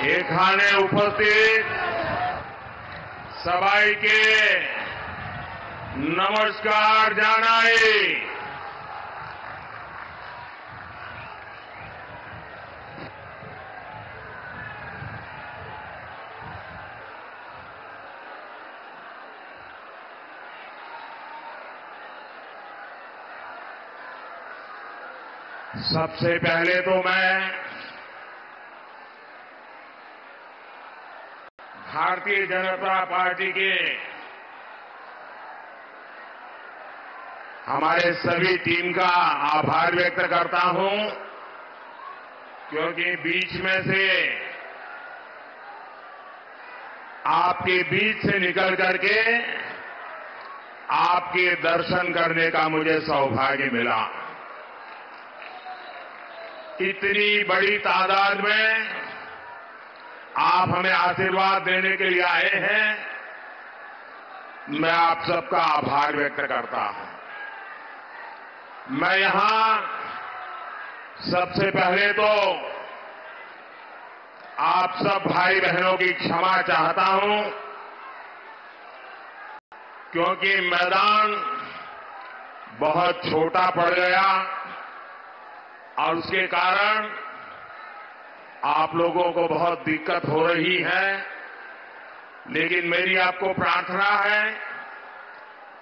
এখানে উপস্থিত সবাইকে নমস্কার জানাই। सबसे पहले तो मैं भारतीय जनता पार्टी के हमारे सभी टीम का आभार व्यक्त करता हूं, क्योंकि बीच में से आपके बीच से निकल करके आपके दर्शन करने का मुझे सौभाग्य मिला। इतनी बड़ी तादाद में आप हमें आशीर्वाद देने के लिए आए हैं, मैं आप सबका आभार व्यक्त करता हूं। मैं यहां सबसे पहले तो आप सब भाई बहनों की क्षमा चाहता हूं, क्योंकि मैदान बहुत छोटा पड़ गया और उसके कारण आप लोगों को बहुत दिक्कत हो रही है। लेकिन मेरी आपको प्रार्थना है,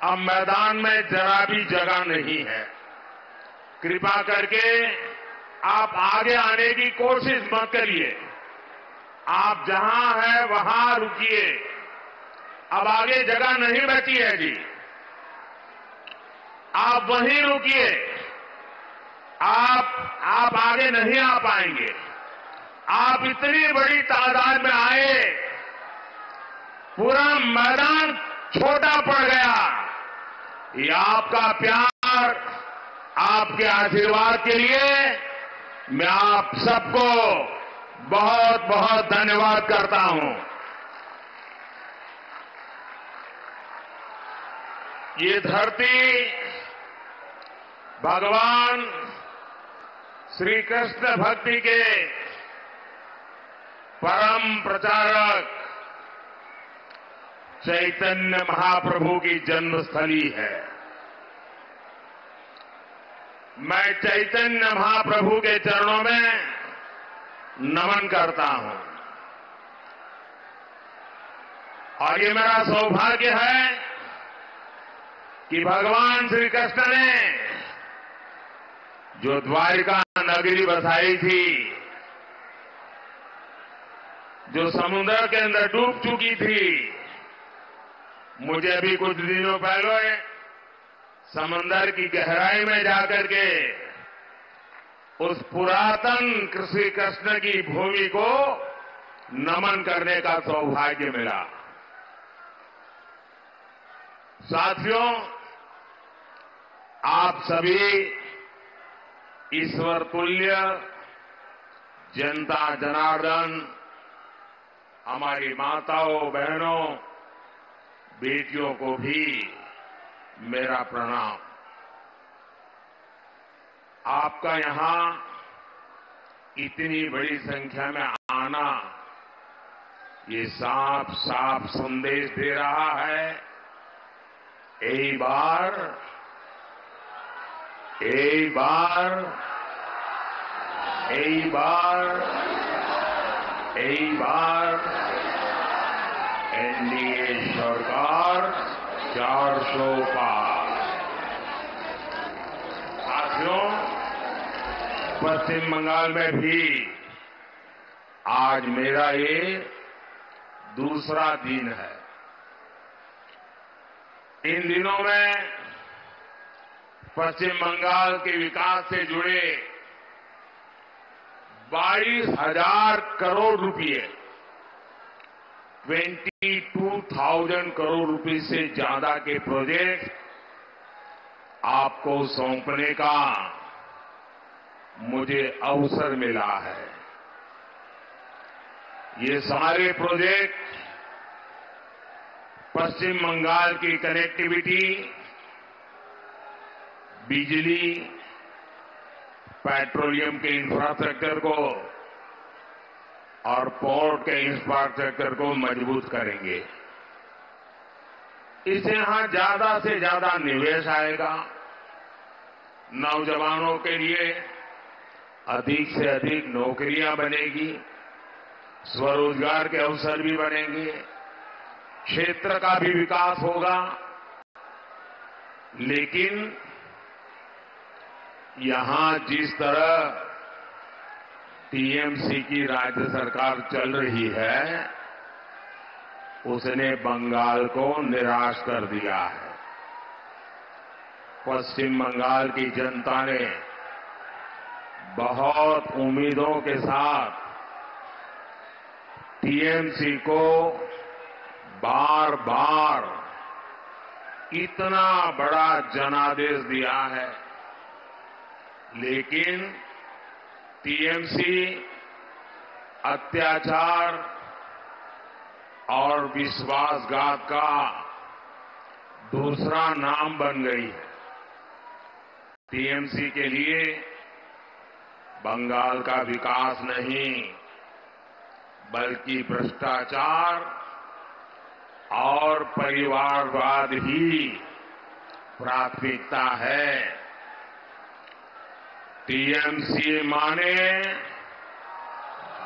अब मैदान में जरा भी जगह नहीं है, कृपा करके आप आगे आने की कोशिश मत करिए। आप जहां हैं वहां रुकिए, अब आगे जगह नहीं बची है जी, आप वहीं रुकिए। आप आगे नहीं आ पाएंगे। आप इतनी बड़ी तादाद में आए, पूरा मैदान छोटा पड़ गया। ये आपका प्यार, आपके आशीर्वाद के लिए मैं आप सबको बहुत बहुत धन्यवाद करता हूं। ये धरती भगवान श्री कृष्ण भक्ति के परम प्रचारक चैतन्य महाप्रभु की जन्मस्थली है। मैं चैतन्य महाप्रभु के चरणों में नमन करता हूं, और ये मेरा सौभाग्य है कि भगवान श्री कृष्ण ने जो द्वारिका नगरी बसाई थी, जो समुद्र के अंदर डूब चुकी थी, मुझे अभी कुछ दिनों पहले समंदर की गहराई में जाकर के उस पुरातन श्री कृष्ण की भूमि को नमन करने का सौभाग्य मिला। साथियों, आप सभी ईश्वर तुल्य जनता जनार्दन, हमारी माताओं बहनों बेटियों को भी मेरा प्रणाम। आपका यहां इतनी बड़ी संख्या में आना ये साफ साफ संदेश दे रहा है, एक बार एनडीए सरकार 400 पार। साथियों, पश्चिम बंगाल में भी आज मेरा ये दूसरा दिन है। इन दिनों में पश्चिम बंगाल के विकास से जुड़े 22,000 करोड़ रुपए, 22,000 करोड़ रुपए से ज्यादा के प्रोजेक्ट आपको सौंपने का मुझे अवसर मिला है। ये सारे प्रोजेक्ट पश्चिम बंगाल की कनेक्टिविटी, बिजली, पेट्रोलियम के इंफ्रास्ट्रक्चर को और पोर्ट के इंफ्रास्ट्रक्चर को मजबूत करेंगे। इससे यहां ज्यादा से ज्यादा निवेश आएगा, नौजवानों के लिए अधिक से अधिक नौकरियां बनेगी, स्वरोजगार के अवसर भी बनेंगे, क्षेत्र का भी विकास होगा। लेकिन यहां जिस तरह टीएमसी की राज्य सरकार चल रही है, उसने बंगाल को निराश कर दिया है। पश्चिम बंगाल की जनता ने बहुत उम्मीदों के साथ टीएमसी को बार बार इतना बड़ा जनादेश दिया है, लेकिन टीएमसी अत्याचार और विश्वासघात का दूसरा नाम बन गई है। टीएमसी के लिए बंगाल का विकास नहीं, बल्कि भ्रष्टाचार और परिवारवाद ही प्राथमिकता है। टीएमसी माने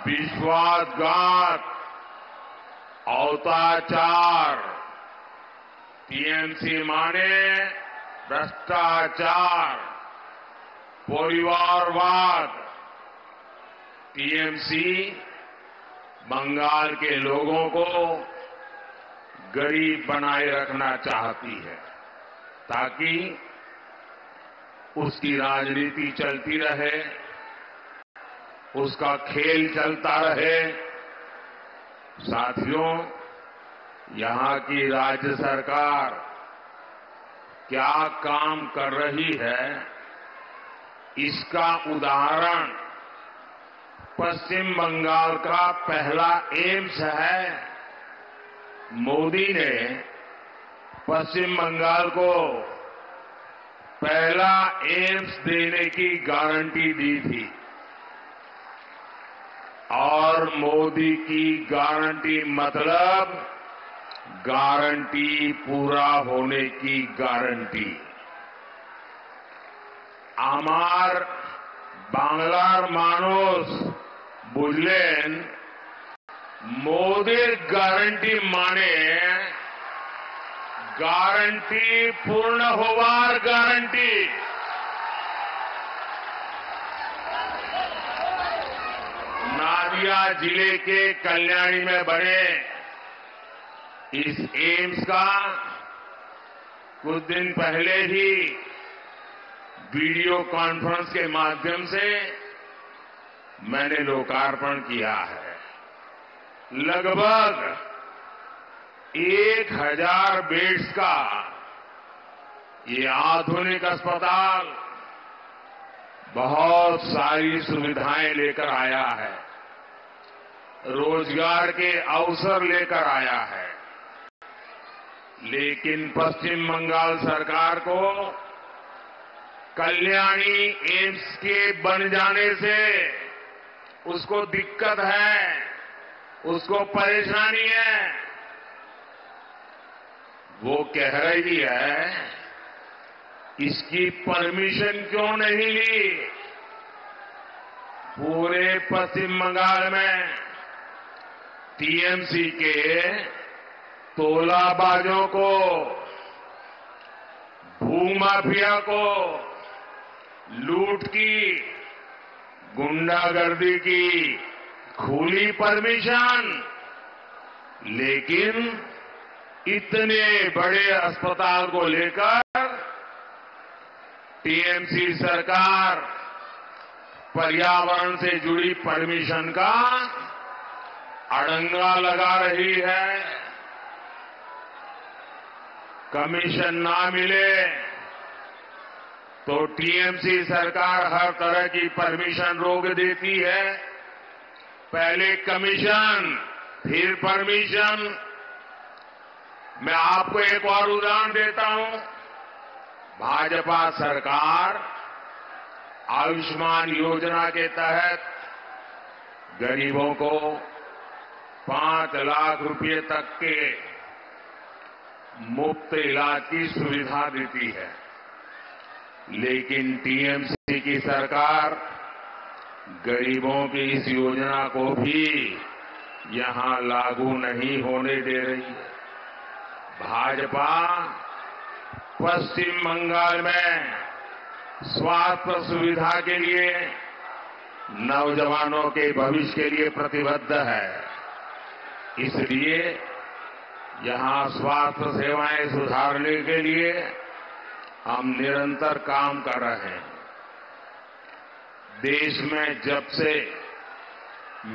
विश्वासघात, अत्याचार, टीएमसी माने भ्रष्टाचार, परिवारवाद। टीएमसी बंगाल के लोगों को गरीब बनाए रखना चाहती है, ताकि उसकी राजनीति चलती रहे, उसका खेल चलता रहे। साथियों, यहां की राज्य सरकार क्या काम कर रही है, इसका उदाहरण पश्चिम बंगाल का पहला एम्स है। मोदी ने पश्चिम बंगाल को पहला एम्स देने की गारंटी दी थी, और मोदी की गारंटी मतलब गारंटी पूरा होने की गारंटी। আমার বাংলার মানুষ বুঝলেন, মোদির গ্যারান্টি মানে गारंटी पूर्ण होवार गारंटी। नादिया जिले के कल्याणी में बने इस एम्स का कुछ दिन पहले ही वीडियो कॉन्फ्रेंस के माध्यम से मैंने लोकार्पण किया है। लगभग 1000 बेड्स का ये आधुनिक अस्पताल बहुत सारी सुविधाएं लेकर आया है, रोजगार के अवसर लेकर आया है। लेकिन पश्चिम बंगाल सरकार को कल्याणी एम्स के बन जाने से उसको दिक्कत है, उसको परेशानी है। वो कह रही है, इसकी परमिशन क्यों नहीं ली? पूरे पश्चिम बंगाल में टीएमसी के तोलाबाजों को, भूमाफिया को, लूट की, गुंडागर्दी की खुली परमिशन, लेकिन इतने बड़े अस्पताल को लेकर टीएमसी सरकार पर्यावरण से जुड़ी परमिशन का अड़ंगा लगा रही है। कमीशन ना मिले तो टीएमसी सरकार हर तरह की परमिशन रोक देती है। पहले कमीशन, फिर परमिशन। मैं आपको एक और उदाहरण देता हूं। भाजपा सरकार आयुष्मान योजना के तहत गरीबों को 5 लाख रुपए तक के मुफ्त इलाज की सुविधा देती है। लेकिन टीएमसी की सरकार गरीबों की इस योजना को भी यहां लागू नहीं होने दे रही है। भाजपा पश्चिम बंगाल में स्वास्थ्य सुविधा के लिए, नौजवानों के भविष्य के लिए प्रतिबद्ध है। इसलिए यहां स्वास्थ्य सेवाएं सुधारने के लिए हम निरंतर काम कर रहे हैं। देश में जब से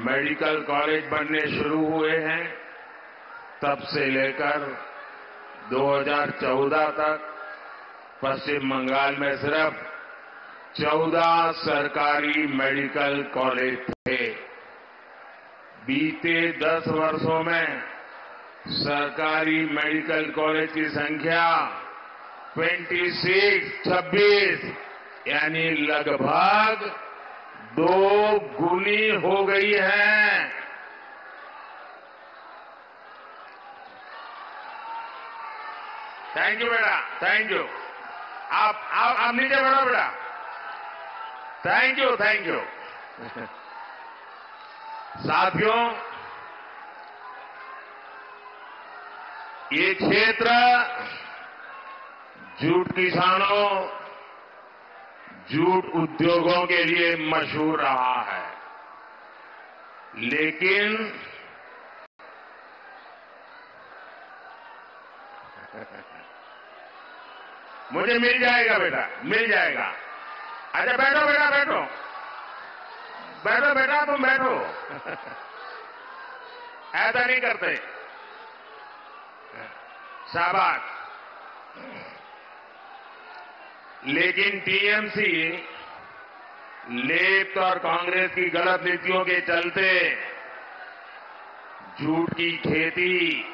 मेडिकल कॉलेज बनने शुरू हुए हैं, तब से लेकर 2014 तक पश्चिम बंगाल में सिर्फ 14 सरकारी मेडिकल कॉलेज थे। बीते 10 वर्षों में सरकारी मेडिकल कॉलेज की संख्या 26 यानी लगभग 2 गुनी हो गई है। थैंक यू बेटा, थैंक यू। आप नीचे बैठो बेटा। Thank you, thank you. साथियों, ये क्षेत्र जूट किसानों, जूट उद्योगों के लिए मशहूर रहा है। लेकिन मुझे मिल जाएगा बेटा, मिल जाएगा। अच्छा बैठो बेटा, बैठो बैठो बेटा, तुम बैठो। ऐसा नहीं करते। शाबाश। लेकिन टीएमसी लेफ्ट और कांग्रेस की गलत नीतियों के चलते जूट की खेती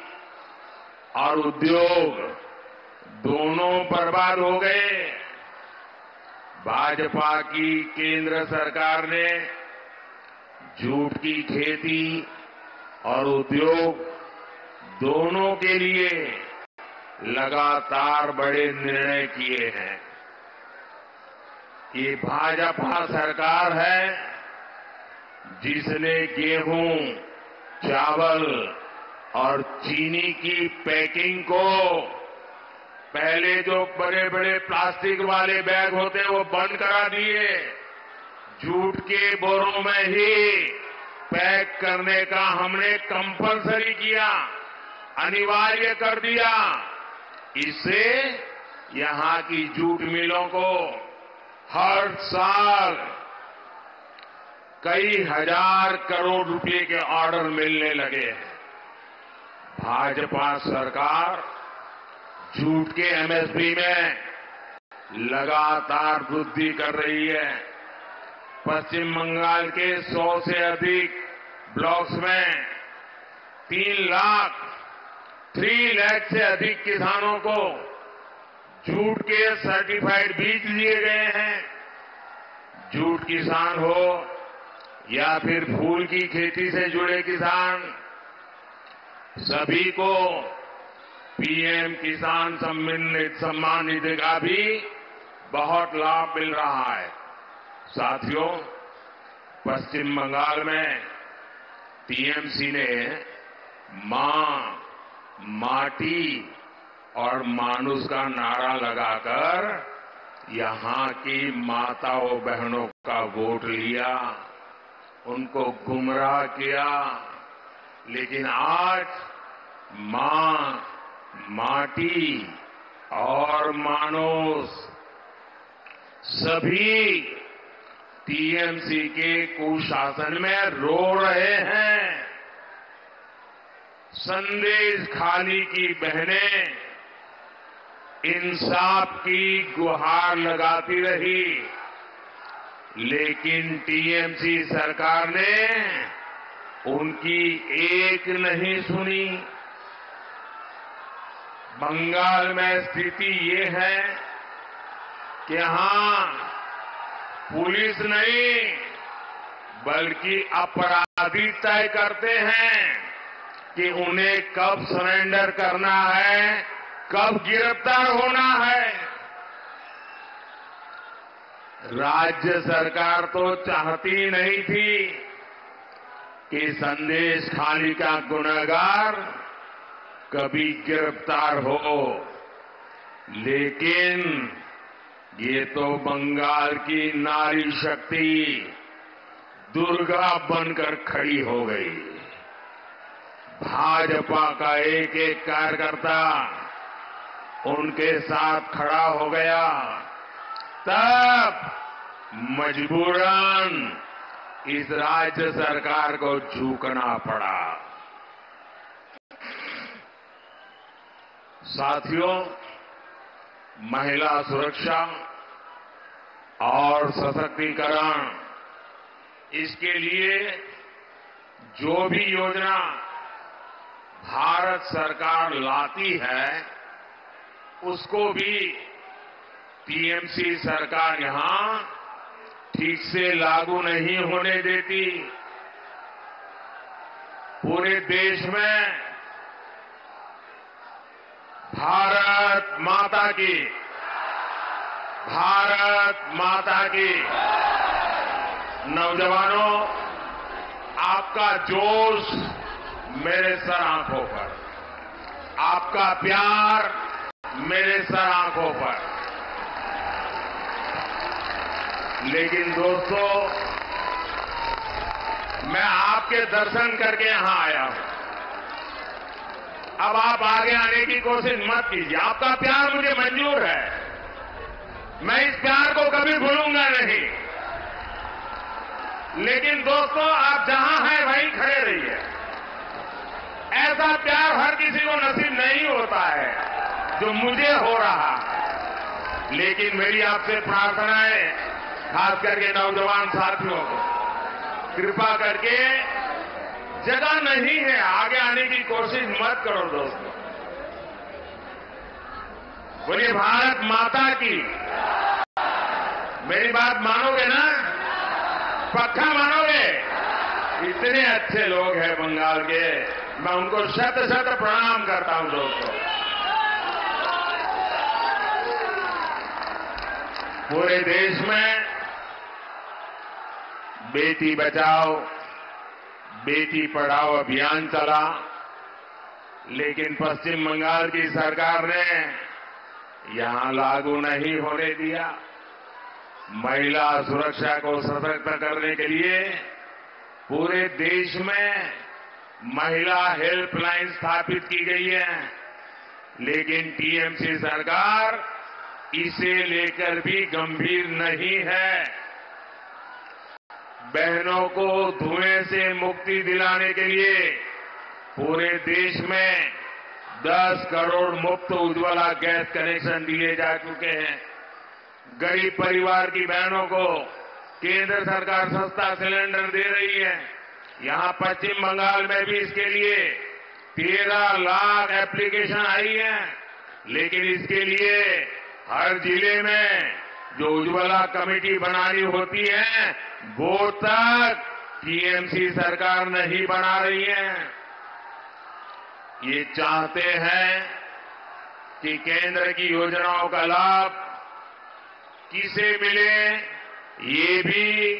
और उद्योग दोनों बर्बाद हो गए। भाजपा की केंद्र सरकार ने जूट की खेती और उद्योग दोनों के लिए लगातार बड़े निर्णय किए हैं। ये भाजपा सरकार है जिसने गेहूं, चावल और चीनी की पैकिंग को, पहले जो बड़े बड़े प्लास्टिक वाले बैग होते वो बंद करा दिए, जूट के बोरों में ही पैक करने का हमने कंपलसरी किया, अनिवार्य कर दिया। इससे यहां की जूट मिलों को हर साल कई हजार करोड़ रुपए के ऑर्डर मिलने लगे हैं। भाजपा सरकार जूट के एमएसपी में लगातार वृद्धि कर रही है। पश्चिम बंगाल के 100 से अधिक ब्लॉक्स में 3 लाख से अधिक किसानों को जूट के सर्टिफाइड बीज दिए गए हैं। जूट किसान हो या फिर फूल की खेती से जुड़े किसान, सभी को पीएम किसान सम्मान निधि का भी बहुत लाभ मिल रहा है। साथियों, पश्चिम बंगाल में टीएमसी ने मां, माटी और मानुष का नारा लगाकर यहां की माताओं बहनों का वोट लिया, उनको गुमराह किया। लेकिन आज मां, माटी और मानुष सभी टीएमसी के कुशासन में रो रहे हैं। संदेश खाली की बहनें इंसाफ की गुहार लगाती रही, लेकिन टीएमसी सरकार ने उनकी एक नहीं सुनी। बंगाल में स्थिति ये है कि यहां पुलिस नहीं बल्कि अपराधी तय करते हैं कि उन्हें कब सरेंडर करना है, कब गिरफ्तार होना है। राज्य सरकार तो चाहती नहीं थी कि संदेश खाली का गुनहगार कभी गिरफ्तार हो, लेकिन ये तो बंगाल की नारी शक्ति दुर्गा बनकर खड़ी हो गई। भाजपा का एक एक कार्यकर्ता उनके साथ खड़ा हो गया, तब मजबूरन इस राज्य सरकार को झुकना पड़ा। साथियों, महिला सुरक्षा और सशक्तिकरण, इसके लिए जो भी योजना भारत सरकार लाती है उसको भी टीएमसी सरकार यहां ठीक से लागू नहीं होने देती। पूरे देश में भारत माता की, भारत माता की। नौजवानों, आपका जोश मेरे सर आंखों पर, आपका प्यार मेरे सर आंखों पर। लेकिन दोस्तों, मैं आपके दर्शन करके यहां आया हूं। अब आप आगे आने की कोशिश मत कीजिए। आपका प्यार मुझे मंजूर है, मैं इस प्यार को कभी भूलूंगा नहीं। लेकिन दोस्तों, आप जहां हैं वहीं खड़े रहिए। ऐसा प्यार हर किसी को नसीब नहीं होता है जो मुझे हो रहा है। लेकिन मेरी आपसे प्रार्थना है, खास करके नौजवान साथियों को, कृपा करके जगह नहीं है, आगे आने की कोशिश मत करो दोस्तों। बोलिए भारत माता की। मेरी बात मानोगे ना? पक्का मानोगे? इतने अच्छे लोग हैं बंगाल के, मैं उनको शत शत प्रणाम करता हूं दोस्तों। पूरे देश में बेटी बचाओ बेटी पढ़ाओ अभियान चला, लेकिन पश्चिम बंगाल की सरकार ने यहां लागू नहीं होने दिया। महिला सुरक्षा को सशक्त करने के लिए पूरे देश में महिला हेल्पलाइन स्थापित की गई है, लेकिन टीएमसी सरकार इसे लेकर भी गंभीर नहीं है। बहनों को धुएं से मुक्ति दिलाने के लिए पूरे देश में 10 करोड़ मुफ्त उज्ज्वला गैस कनेक्शन दिए जा चुके हैं। गरीब परिवार की बहनों को केंद्र सरकार सस्ता सिलेंडर दे रही है। यहां पश्चिम बंगाल में भी इसके लिए 13 लाख एप्लीकेशन आई है, लेकिन इसके लिए हर जिले में जो उज्ज्वला कमेटी बनानी होती है वो तक टीएमसी सरकार नहीं बना रही है। ये चाहते हैं कि केंद्र की योजनाओं का लाभ किसे मिले, ये भी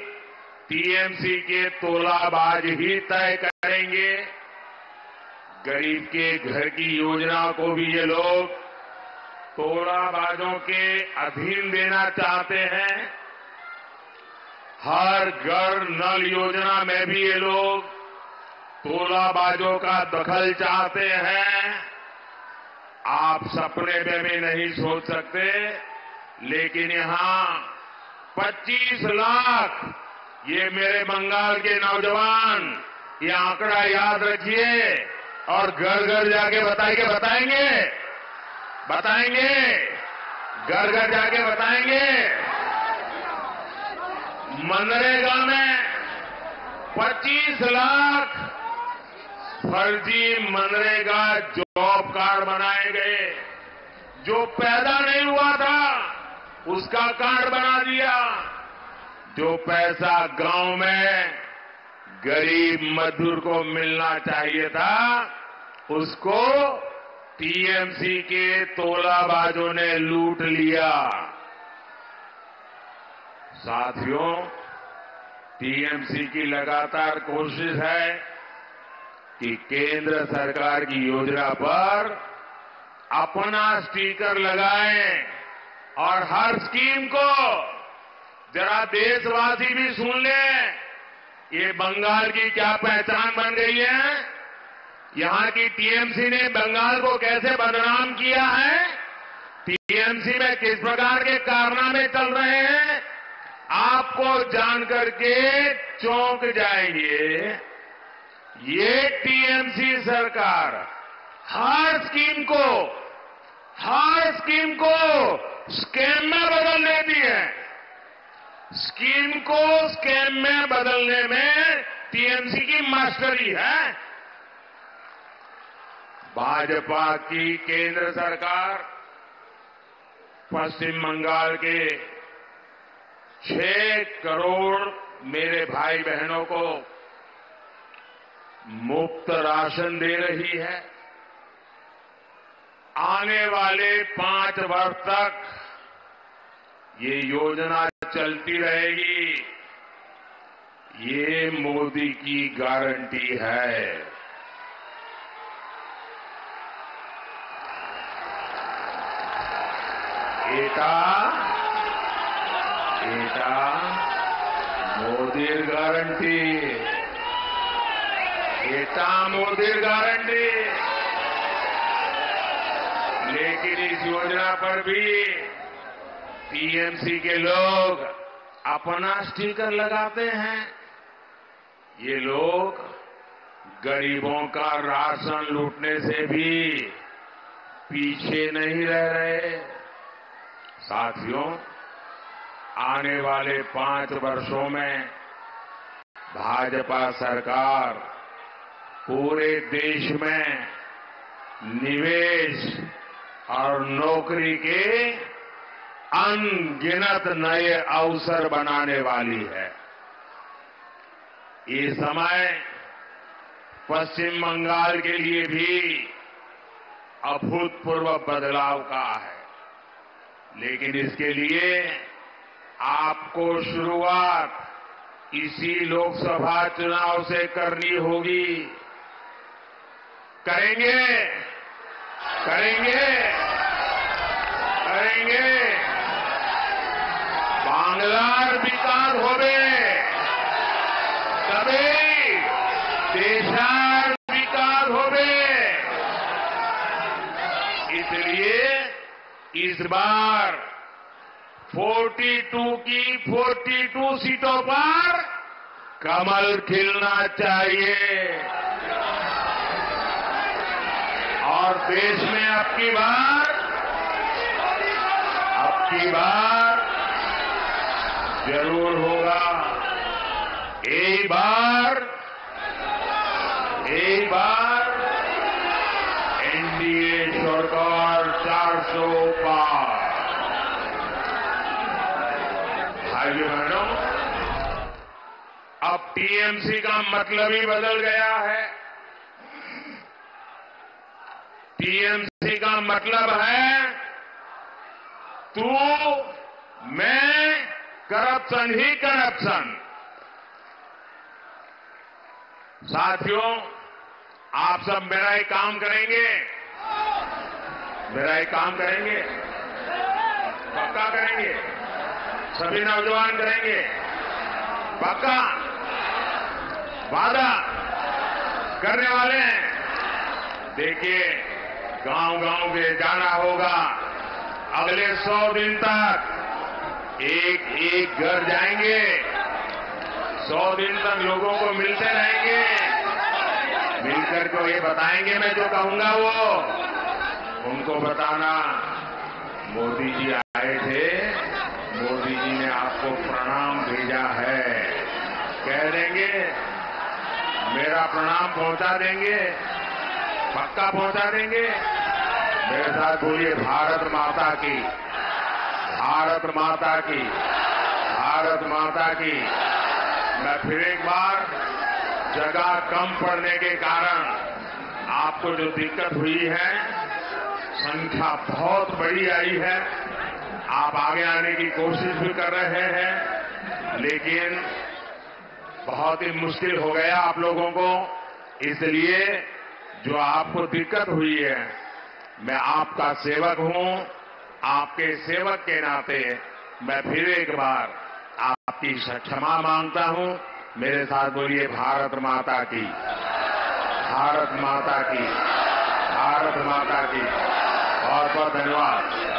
टीएमसी के तोलाबाज ही तय करेंगे। गरीब के घर की योजना को भी ये लोग तोलाबाजों के अधीन देना चाहते हैं। हर घर नल योजना में भी ये लोग तोलाबाजों का दखल चाहते हैं। आप सपने में भी नहीं सोच सकते, लेकिन यहां 25 लाख, ये मेरे बंगाल के नौजवान, ये आंकड़ा याद रखिए और घर घर जाके बताएंगे, घर घर जाके बताएंगे। मनरेगा में 25 लाख फर्जी मनरेगा जॉब कार्ड बनाए गए। जो पैदा नहीं हुआ था उसका कार्ड बना दिया। जो पैसा गांव में गरीब मजदूर को मिलना चाहिए था, उसको टीएमसी के तोलाबाजों ने लूट लिया। साथियों, टीएमसी की लगातार कोशिश है कि केंद्र सरकार की योजना पर अपना स्टिकर लगाएं और हर स्कीम को जरा देशवासी भी सुन लें। ये बंगाल की क्या पहचान बन गई है? यहां की टीएमसी ने बंगाल को कैसे बदनाम किया है? टीएमसी में किस प्रकार के कारनामे चल रहे हैं? आपको जानकर के चौंक जाएंगे। ये टीएमसी सरकार हर स्कीम को स्कैम में बदल देती है। स्कीम को स्कैम में बदलने में टीएमसी की मास्टरी है। भाजपा की केंद्र सरकार पश्चिम बंगाल के 6 करोड़ मेरे भाई बहनों को मुफ्त राशन दे रही है। आने वाले 5 वर्ष तक ये योजना चलती रहेगी। ये मोदी की गारंटी है। एटा मोदीर गारंटी, एटा मोदीर गारंटी। लेकिन इस योजना पर भी टीएमसी के लोग अपना स्टिकर लगाते हैं। ये लोग गरीबों का राशन लूटने से भी पीछे नहीं रह रहे। साथियों, आने वाले 5 वर्षों में भाजपा सरकार पूरे देश में निवेश और नौकरी के अनगिनत नए अवसर बनाने वाली है। ये समय पश्चिम बंगाल के लिए भी अभूतपूर्व बदलाव का है। लेकिन इसके लिए आपको शुरुआत इसी लोकसभा चुनाव से करनी होगी। करेंगे, करेंगे, करेंगे। बांग्लार विकास होवे तबे देशार विकास होवे। इसलिए इस बार 42 की 42 सीटों पर कमल खिलना चाहिए और देश में अब की बार जरूर होगा। एक बार एनडीए सरकार 400 पार। भाइयों बहनों, अब टीएमसी का मतलब ही बदल गया है। टीएमसी का मतलब है तू, मैं, करप्शन ही करप्शन। साथियों, आप सब मेरा ही काम करेंगे, पक्का करेंगे। सभी नौजवान करेंगे, पक्का वादा करने वाले हैं। देखिए, गांव-गांव में जाना होगा। अगले 100 दिन तक एक घर जाएंगे। 100 दिन तक लोगों को मिलते रहेंगे। मिलकर को ये बताएंगे, मैं जो कहूंगा वो उनको बताना। मोदी जी आए थे, मोदी जी ने आपको प्रणाम भेजा है, कह देंगे, मेरा प्रणाम पहुंचा देंगे, पक्का पहुंचा देंगे। मेरे साथ बोलिए, भारत माता की, भारत माता की, भारत माता की। मैं फिर एक बार जगह कम पड़ने के कारण आपको जो दिक्कत हुई है, संख्या बहुत बड़ी आई है। आप आगे आने की कोशिश भी कर रहे हैं, लेकिन बहुत ही मुश्किल हो गया आप लोगों को। इसलिए जो आपको दिक्कत हुई है, मैं आपका सेवक हूं। आपके सेवक के नाते मैं फिर एक बार आपकी क्षमा मांगता हूं। मेरे साथ बोलिए भारत माता की, भारत माता की, भारत माता की। बहुत बहुत धन्यवाद।